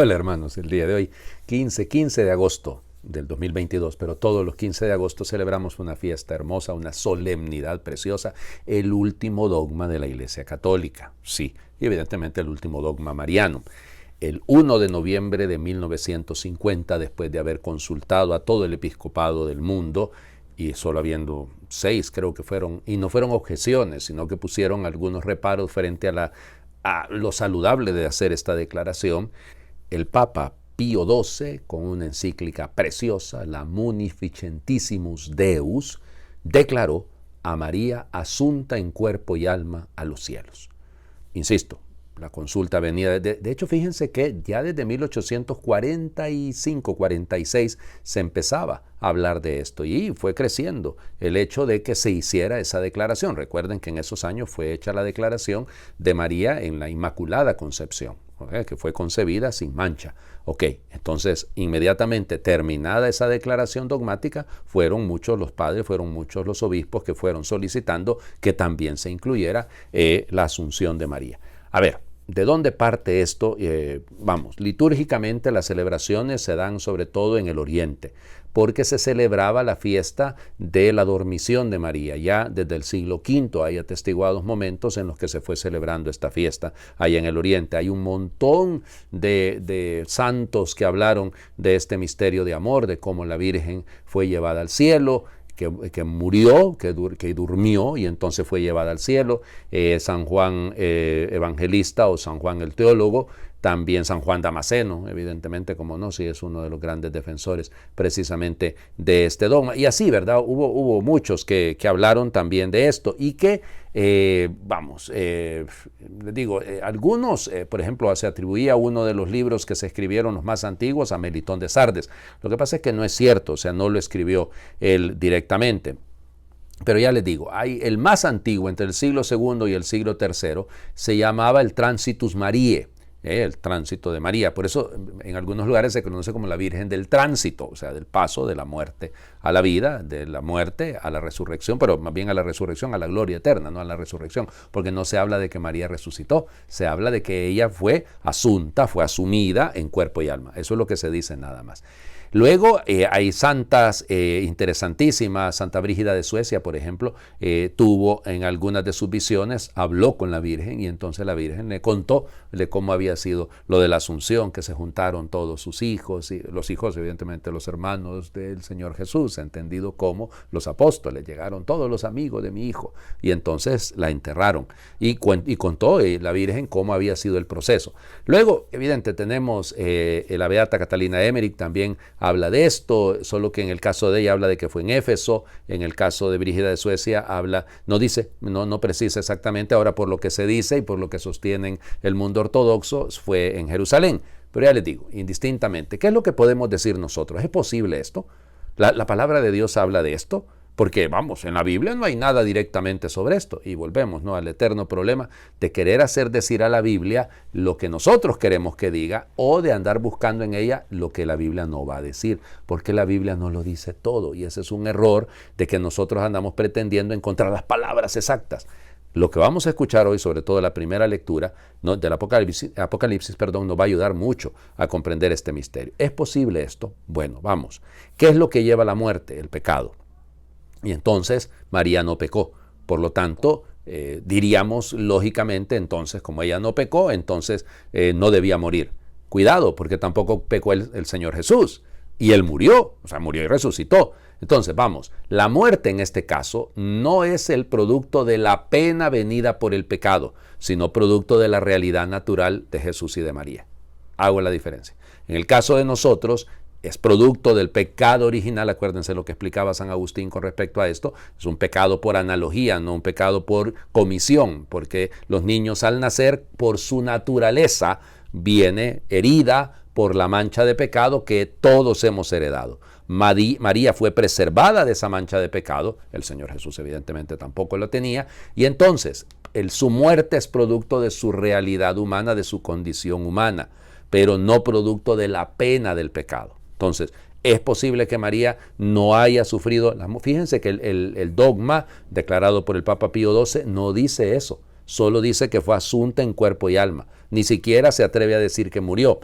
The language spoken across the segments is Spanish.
Hola hermanos, el día de hoy, 15 de agosto del 2022, pero todos los 15 de agosto celebramos una fiesta hermosa, una solemnidad preciosa, el último dogma de la Iglesia Católica, sí, y evidentemente el último dogma mariano. El 1 de noviembre de 1950, después de haber consultado a todo el episcopado del mundo, y solo habiendo 6 creo que fueron, y no fueron objeciones, sino que pusieron algunos reparos frente a lo saludable de hacer esta declaración, el Papa Pío XII, con una encíclica preciosa, la Munificentissimus Deus, declaró a María asunta en cuerpo y alma a los cielos. Insisto, la consulta venía, de hecho fíjense que ya desde 1845-46 se empezaba a hablar de esto y fue creciendo el hecho de que se hiciera esa declaración. Recuerden que en esos años fue hecha la declaración de María en la Inmaculada Concepción, ¿okay? Que fue concebida sin mancha. Ok, entonces inmediatamente terminada esa declaración dogmática, fueron muchos los padres, fueron muchos los obispos que fueron solicitando que también se incluyera la Asunción de María. A ver, ¿de dónde parte esto? Litúrgicamente las celebraciones se dan sobre todo en el Oriente, porque se celebraba la fiesta de la dormición de María. Ya desde el siglo V hay atestiguados momentos en los que se fue celebrando esta fiesta allá en el Oriente. Hay un montón de santos que hablaron de este misterio de amor, de cómo la Virgen fue llevada al cielo, que murió, que durmió y entonces fue llevada al cielo. San Juan Evangelista o San Juan el Teólogo, también San Juan Damasceno, evidentemente, como no, sí es uno de los grandes defensores precisamente de este dogma. Y así, ¿verdad? Hubo muchos que hablaron también de esto y que, les digo, algunos, por ejemplo, se atribuía a uno de los libros que se escribieron los más antiguos a Melitón de Sardes. Lo que pasa es que no es cierto, o sea, no lo escribió él directamente. Pero ya les digo, el más antiguo, entre el siglo II y el siglo III, se llamaba el Transitus Mariae, el tránsito de María. Por eso en algunos lugares se conoce como la Virgen del Tránsito, o sea, del paso de la muerte a la vida, de la muerte a la resurrección, pero más bien a la resurrección, a la gloria eterna, no a la resurrección, porque no se habla de que María resucitó, se habla de que ella fue asunta, fue asumida en cuerpo y alma. Eso es lo que se dice nada más. Luego hay santas interesantísimas. Santa Brígida de Suecia, por ejemplo, tuvo en algunas de sus visiones, habló con la Virgen y entonces la Virgen le contó cómo había sido lo de la Asunción, que se juntaron todos sus hijos, y los hijos evidentemente los hermanos del Señor Jesús, entendido como los apóstoles, llegaron todos los amigos de mi hijo y entonces la enterraron y contó la Virgen cómo había sido el proceso. Luego, evidente, tenemos la Beata Catalina Emmerich también habla de esto, solo que en el caso de ella habla de que fue en Éfeso, en el caso de Brígida de Suecia habla, no dice, no precisa exactamente, ahora por lo que se dice y por lo que sostienen el mundo ortodoxo, fue en Jerusalén. Pero ya les digo, indistintamente, ¿qué es lo que podemos decir nosotros? ¿Es posible esto? ¿La palabra de Dios habla de esto? Porque, en la Biblia no hay nada directamente sobre esto. Y volvemos, ¿no?, al eterno problema de querer hacer decir a la Biblia lo que nosotros queremos que diga o de andar buscando en ella lo que la Biblia no va a decir. Porque la Biblia no lo dice todo. Y ese es un error de que nosotros andamos pretendiendo encontrar las palabras exactas. Lo que vamos a escuchar hoy, sobre todo la primera lectura, ¿no?, del Apocalipsis, nos va a ayudar mucho a comprender este misterio. ¿Es posible esto? Bueno, vamos. ¿Qué es lo que lleva a la muerte? El pecado. Y entonces María no pecó. Por lo tanto, diríamos lógicamente, entonces, como ella no pecó, entonces no debía morir. Cuidado, porque tampoco pecó el Señor Jesús. Y Él murió, o sea, murió y resucitó. Entonces, la muerte en este caso no es el producto de la pena venida por el pecado, sino producto de la realidad natural de Jesús y de María. Hago la diferencia. En el caso de nosotros, es producto del pecado original. Acuérdense lo que explicaba San Agustín con respecto a esto. Es un pecado por analogía, no un pecado por comisión, porque los niños al nacer, por su naturaleza, viene herida por la mancha de pecado que todos hemos heredado. María fue preservada de esa mancha de pecado, el Señor Jesús evidentemente tampoco lo tenía, y entonces su muerte es producto de su realidad humana, de su condición humana, pero no producto de la pena del pecado. Entonces, es posible que María no haya sufrido. Fíjense que el dogma declarado por el Papa Pío XII no dice eso, solo dice que fue asunta en cuerpo y alma. Ni siquiera se atreve a decir que murió.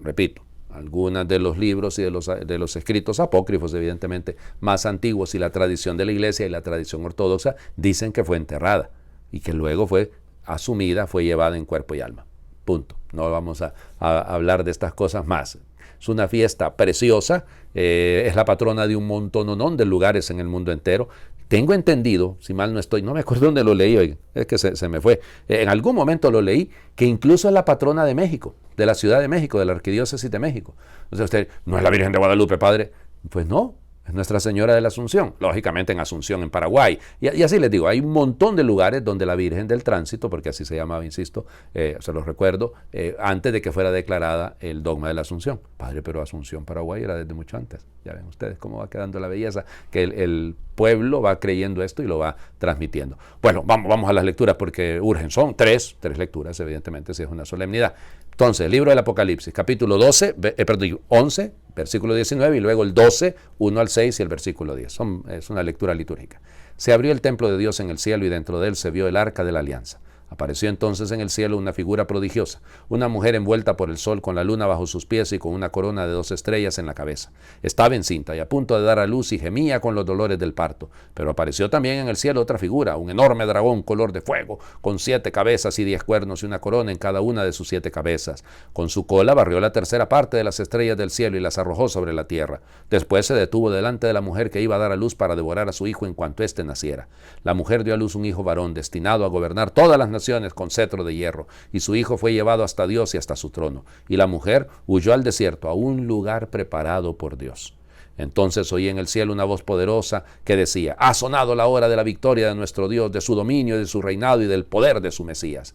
repito, algunos de los libros y de los escritos apócrifos, evidentemente, más antiguos, y la tradición de la iglesia y la tradición ortodoxa dicen que fue enterrada y que luego fue asumida, fue llevada en cuerpo y alma. Punto. No vamos a hablar de estas cosas más. Es una fiesta preciosa, es la patrona de un montón de lugares en el mundo entero. Tengo entendido, si mal no estoy, no me acuerdo dónde lo leí, oiga, es que se me fue. En algún momento lo leí, que incluso es la patrona de México, de la Ciudad de México, de la Arquidiócesis de México. O sea, usted, ¿no es la Virgen de Guadalupe, padre? Pues no, es Nuestra Señora de la Asunción, lógicamente en Asunción, en Paraguay. Y así les digo, hay un montón de lugares donde la Virgen del Tránsito, porque así se llamaba, insisto, se los recuerdo, antes de que fuera declarada el dogma de la Asunción. Padre, pero Asunción, Paraguay era desde mucho antes. Ya ven ustedes cómo va quedando la belleza, que el pueblo va creyendo esto y lo va transmitiendo. Bueno, vamos a las lecturas porque urgen. Son tres lecturas, evidentemente, si es una solemnidad. Entonces, libro del Apocalipsis, capítulo 11, versículo 19, y luego el 12, 1 al 6 y el versículo 10. Es una lectura litúrgica. Se abrió el templo de Dios en el cielo y dentro de él se vio el arca de la alianza. Apareció entonces en el cielo una figura prodigiosa, una mujer envuelta por el sol con la luna bajo sus pies y con una corona de 2 estrellas en la cabeza. Estaba encinta y a punto de dar a luz y gemía con los dolores del parto. Pero apareció también en el cielo otra figura, un enorme dragón color de fuego, con 7 cabezas y 10 cuernos y una corona en cada una de sus 7 cabezas. Con su cola barrió la tercera parte de las estrellas del cielo y las arrojó sobre la tierra. Después se detuvo delante de la mujer que iba a dar a luz para devorar a su hijo en cuanto éste naciera. La mujer dio a luz un hijo varón destinado a gobernar todas las naciones con cetro de hierro, y su hijo fue llevado hasta Dios y hasta su trono. Y la mujer huyó al desierto, a un lugar preparado por Dios. Entonces oí en el cielo una voz poderosa que decía: ha sonado la hora de la victoria de nuestro Dios, de su dominio, de su reinado y del poder de su Mesías.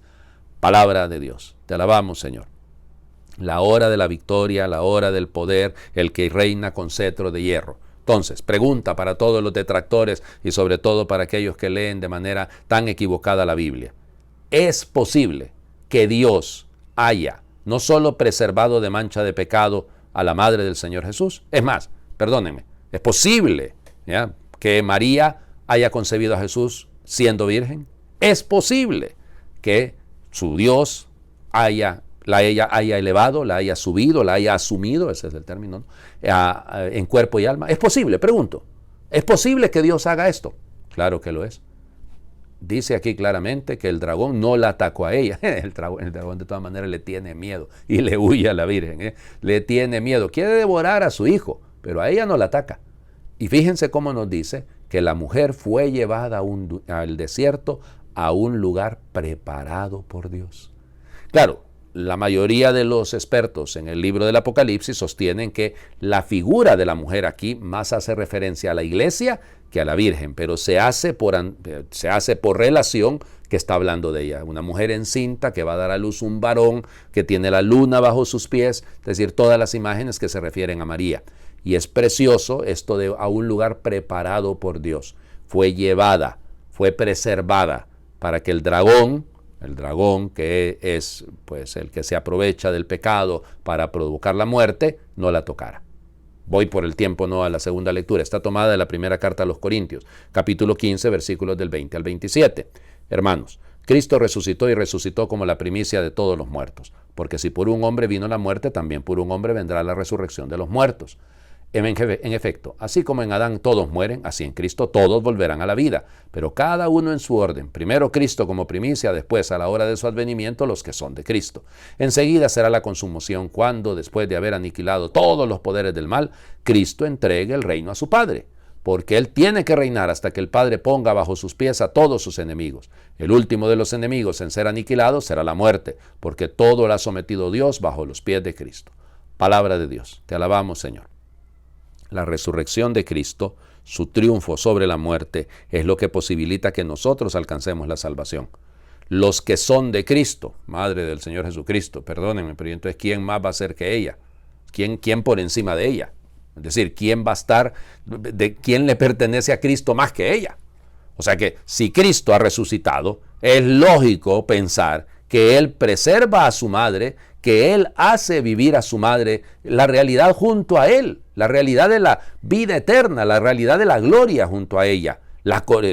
Palabra de Dios. Te alabamos, Señor. La hora de la victoria, la hora del poder, el que reina con cetro de hierro. Entonces, pregunta para todos los detractores y sobre todo para aquellos que leen de manera tan equivocada la Biblia. ¿Es posible que Dios haya no solo preservado de mancha de pecado a la madre del Señor Jesús? Es más, perdónenme, es posible, ¿ya?, que María haya concebido a Jesús siendo virgen. Es posible que su Dios la haya elevado, la haya subido, la haya asumido, ese es el término, ¿no?, en cuerpo y alma. Es posible, pregunto. ¿Es posible que Dios haga esto? Claro que lo es. Dice aquí claramente que el dragón no la atacó a ella. El dragón de todas maneras le tiene miedo y le huye a la Virgen. Le tiene miedo. Quiere devorar a su hijo, pero a ella no la ataca. Y fíjense cómo nos dice que la mujer fue llevada al desierto, a un lugar preparado por Dios. Claro, la mayoría de los expertos en el libro del Apocalipsis sostienen que la figura de la mujer aquí más hace referencia a la iglesia que a la Virgen, pero se hace por relación que está hablando de ella. Una mujer encinta que va a dar a luz un varón que tiene la luna bajo sus pies, es decir, todas las imágenes que se refieren a María. Y es precioso esto de a un lugar preparado por Dios. Fue llevada, fue preservada para que el dragón que es pues el que se aprovecha del pecado para provocar la muerte, no la tocara. Voy por el tiempo no a la segunda lectura. Está tomada de la primera carta a los Corintios, capítulo 15, versículos del 20 al 27. Hermanos, Cristo resucitó y resucitó como la primicia de todos los muertos, porque si por un hombre vino la muerte, también por un hombre vendrá la resurrección de los muertos. En efecto, así como en Adán todos mueren, así en Cristo todos volverán a la vida, pero cada uno en su orden. Primero Cristo como primicia, después a la hora de su advenimiento los que son de Cristo. Enseguida será la consumación cuando, después de haber aniquilado todos los poderes del mal, Cristo entregue el reino a su Padre, porque Él tiene que reinar hasta que el Padre ponga bajo sus pies a todos sus enemigos. El último de los enemigos en ser aniquilado será la muerte, porque todo lo ha sometido Dios bajo los pies de Cristo. Palabra de Dios. Te alabamos, Señor. La resurrección de Cristo, su triunfo sobre la muerte, es lo que posibilita que nosotros alcancemos la salvación. Los que son de Cristo, Madre del Señor Jesucristo, perdónenme, pero entonces ¿quién más va a ser que ella? ¿Quién por encima de ella? Es decir, ¿quién va a estar, quién le pertenece a Cristo más que ella? O sea que si Cristo ha resucitado, es lógico pensar que Él preserva a su madre, que Él hace vivir a su madre la realidad junto a Él, la realidad de la vida eterna, la realidad de la gloria junto a ella,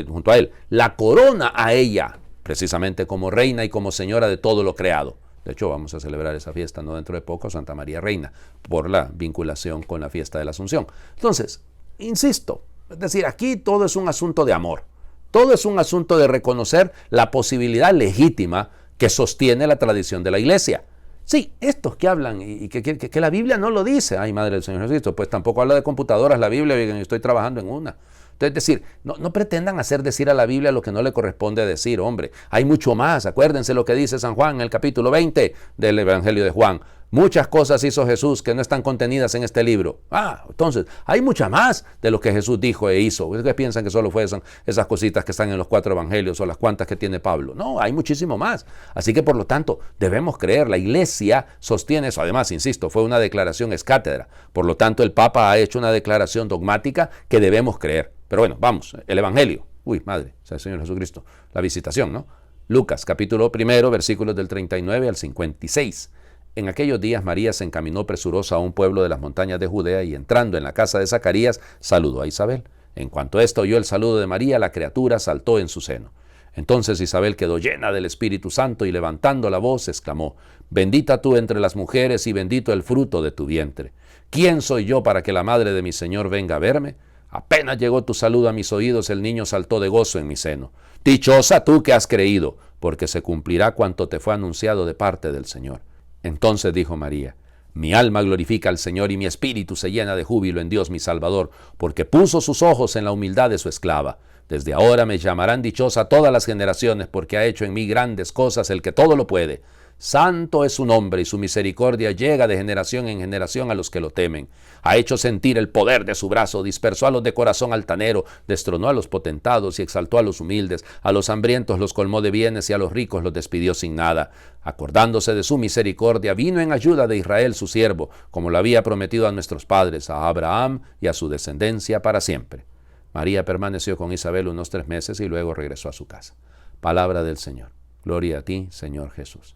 junto a Él, la corona a ella, precisamente como reina y como señora de todo lo creado. De hecho, vamos a celebrar esa fiesta no dentro de poco, Santa María Reina, por la vinculación con la fiesta de la Asunción. Entonces, insisto, es decir, aquí todo es un asunto de amor. Todo es un asunto de reconocer la posibilidad legítima que sostiene la tradición de la Iglesia. Sí, estos que hablan y que la Biblia no lo dice. Ay, Madre del Señor Jesucristo, pues tampoco habla de computadoras la Biblia, y estoy trabajando en una. Entonces, es decir, no pretendan hacer decir a la Biblia lo que no le corresponde decir, hombre. Hay mucho más. Acuérdense lo que dice San Juan en el capítulo 20 del Evangelio de Juan. Muchas cosas hizo Jesús que no están contenidas en este libro. Entonces, hay mucha más de lo que Jesús dijo e hizo. ¿Ustedes piensan que solo fueron esas cositas que están en los 4 evangelios o las cuantas que tiene Pablo? No, hay muchísimo más. Así que, por lo tanto, debemos creer. La Iglesia sostiene eso. Además, insisto, fue una declaración ex cátedra. Por lo tanto, el Papa ha hecho una declaración dogmática que debemos creer. Pero bueno, vamos, el Evangelio. Uy, madre, o sea, el Señor Jesucristo. La visitación, ¿no? Lucas, capítulo 1, versículos del 39 al 56. En aquellos días María se encaminó presurosa a un pueblo de las montañas de Judea y entrando en la casa de Zacarías, saludó a Isabel. En cuanto esto oyó el saludo de María, la criatura saltó en su seno. Entonces Isabel quedó llena del Espíritu Santo y levantando la voz exclamó: Bendita tú entre las mujeres y bendito el fruto de tu vientre. ¿Quién soy yo para que la madre de mi Señor venga a verme? Apenas llegó tu saludo a mis oídos, el niño saltó de gozo en mi seno. Dichosa tú que has creído, porque se cumplirá cuanto te fue anunciado de parte del Señor. Entonces dijo María: Mi alma glorifica al Señor y mi espíritu se llena de júbilo en Dios mi Salvador, porque puso sus ojos en la humildad de su esclava. Desde ahora me llamarán dichosa todas las generaciones, porque ha hecho en mí grandes cosas el que todo lo puede. Santo es su nombre y su misericordia llega de generación en generación a los que lo temen. Ha hecho sentir el poder de su brazo, dispersó a los de corazón altanero, destronó a los potentados y exaltó a los humildes, a los hambrientos los colmó de bienes y a los ricos los despidió sin nada. Acordándose de su misericordia, vino en ayuda de Israel su siervo, como lo había prometido a nuestros padres, a Abraham y a su descendencia para siempre. María permaneció con Isabel unos 3 meses y luego regresó a su casa. Palabra del Señor. Gloria a ti, Señor Jesús.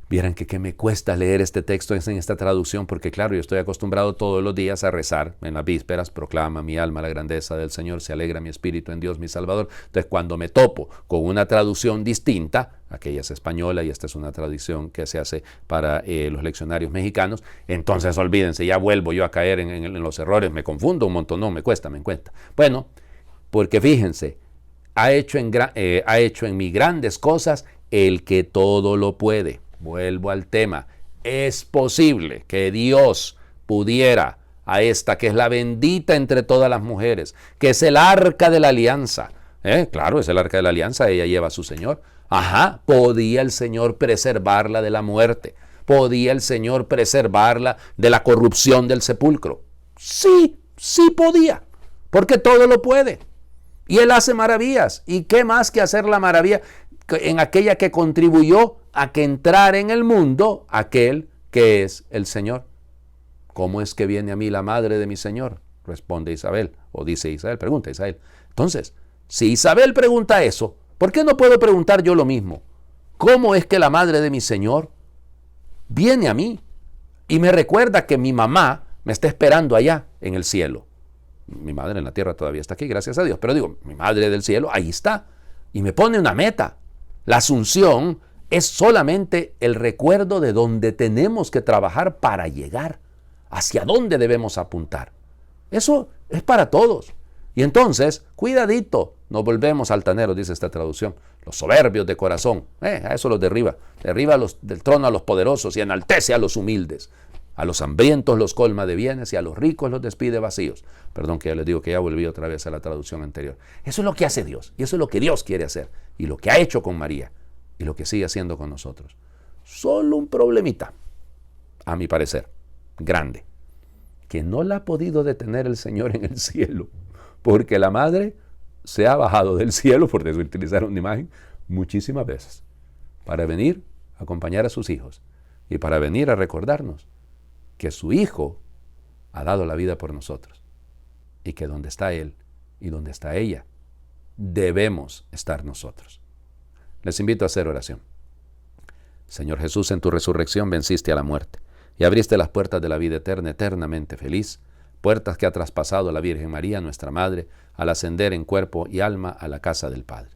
Vieran que me cuesta leer este texto en esta traducción, porque claro, yo estoy acostumbrado todos los días a rezar en las vísperas: proclama mi alma la grandeza del Señor, se alegra mi espíritu en Dios mi Salvador. Entonces, cuando me topo con una traducción distinta, aquella es española y esta es una traducción que se hace para los leccionarios mexicanos, entonces olvídense, ya vuelvo yo a caer en los errores, me confundo un montón, no, me cuesta. Bueno, porque fíjense, ha hecho en mí grandes cosas el que todo lo puede. Vuelvo al tema. Es posible que Dios pudiera a esta que es la bendita entre todas las mujeres, que es el arca de la alianza. Claro, es el arca de la alianza, ella lleva a su Señor. Podía el Señor preservarla de la muerte. Podía el Señor preservarla de la corrupción del sepulcro. Sí podía, porque todo lo puede. Y Él hace maravillas. ¿Y qué más que hacer la maravilla en aquella que contribuyó a que entrara en el mundo aquel que es el Señor? ¿Cómo es que viene a mí la madre de mi Señor? Responde Isabel, o dice Isabel, pregunta Isabel. Entonces, si Isabel pregunta eso, ¿por qué no puedo preguntar yo lo mismo? ¿Cómo es que la madre de mi Señor viene a mí y me recuerda que mi mamá me está esperando allá en el cielo? Mi madre en la tierra todavía está aquí, gracias a Dios, pero digo, mi madre del cielo ahí está y me pone una meta. La Asunción es solamente el recuerdo de donde tenemos que trabajar para llegar, hacia dónde debemos apuntar. Eso es para todos. Y entonces, cuidadito, nos volvemos altaneros, dice esta traducción, los soberbios de corazón, a eso los derriba del trono a los poderosos y enaltece a los humildes. A los hambrientos los colma de bienes y a los ricos los despide vacíos. Perdón que ya les digo que ya volví otra vez a la traducción anterior. Eso es lo que hace Dios y eso es lo que Dios quiere hacer y lo que ha hecho con María y lo que sigue haciendo con nosotros. Solo un problemita, a mi parecer, grande, que no la ha podido detener el Señor en el cielo, porque la madre se ha bajado del cielo, por utilizar una imagen, muchísimas veces, para venir a acompañar a sus hijos y para venir a recordarnos que su Hijo ha dado la vida por nosotros y que donde está Él y donde está ella, debemos estar nosotros. Les invito a hacer oración. Señor Jesús, en tu resurrección venciste a la muerte y abriste las puertas de la vida eterna, eternamente feliz, puertas que ha traspasado la Virgen María, nuestra Madre, al ascender en cuerpo y alma a la casa del Padre.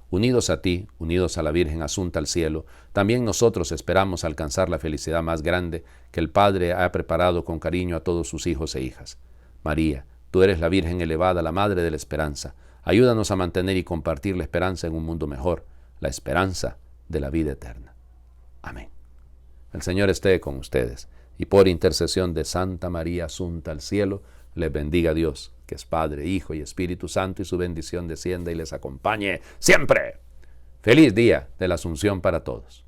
Unidos a ti, unidos a la Virgen Asunta al cielo, también nosotros esperamos alcanzar la felicidad más grande que el Padre ha preparado con cariño a todos sus hijos e hijas. María, tú eres la Virgen elevada, la Madre de la Esperanza. Ayúdanos a mantener y compartir la esperanza en un mundo mejor, la esperanza de la vida eterna. Amén. El Señor esté con ustedes, y por intercesión de Santa María Asunta al cielo, les bendiga Dios, que es Padre, Hijo y Espíritu Santo, y su bendición descienda y les acompañe siempre. Feliz día de la Asunción para todos.